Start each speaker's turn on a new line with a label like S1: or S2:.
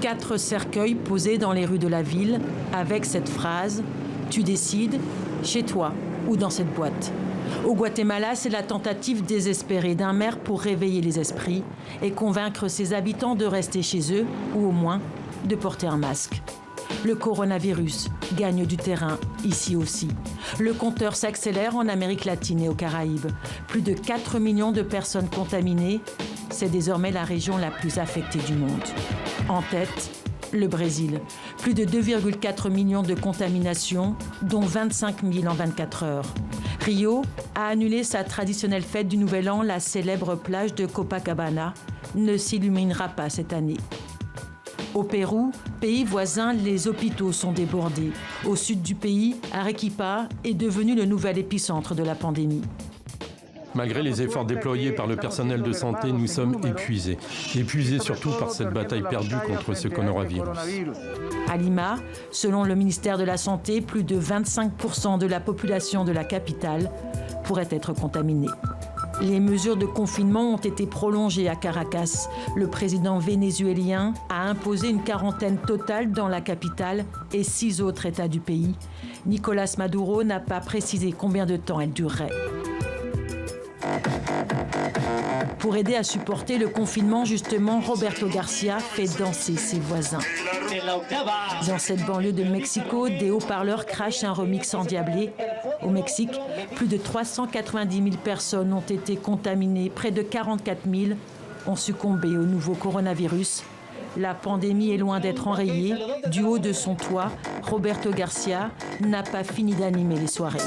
S1: 4 cercueils posés dans les rues de la ville avec cette phrase « Tu décides, chez toi ou dans cette boîte ». Au Guatemala, c'est la tentative désespérée d'un maire pour réveiller les esprits et convaincre ses habitants de rester chez eux ou au moins de porter un masque. Le coronavirus gagne du terrain ici aussi. Le compteur s'accélère en Amérique latine et aux Caraïbes. Plus de 4 millions de personnes contaminées. C'est désormais la région la plus affectée du monde. En tête, le Brésil. Plus de 2,4 millions de contaminations, dont 25 000 en 24 heures. Rio a annulé sa traditionnelle fête du Nouvel An. La célèbre plage de Copacabana ne s'illuminera pas cette année. Au Pérou, pays voisin, les hôpitaux sont débordés. Au sud du pays, Arequipa est devenu le nouvel épicentre de la pandémie.
S2: Malgré les efforts déployés par le personnel de santé, nous sommes épuisés. Épuisés surtout par cette bataille perdue contre ce coronavirus.
S1: À Lima, selon le ministère de la Santé, plus de 25% de la population de la capitale pourrait être contaminée. Les mesures de confinement ont été prolongées à Caracas. Le président vénézuélien a imposé une quarantaine totale dans la capitale et 6 autres États du pays. Nicolás Maduro n'a pas précisé combien de temps elle durerait. Pour aider à supporter le confinement, justement, Roberto Garcia fait danser ses voisins. Dans cette banlieue de Mexico, des haut-parleurs crachent un remix endiablé. Au Mexique, plus de 390 000 personnes ont été contaminées. Près de 44 000 ont succombé au nouveau coronavirus. La pandémie est loin d'être enrayée. Du haut de son toit, Roberto Garcia n'a pas fini d'animer les soirées.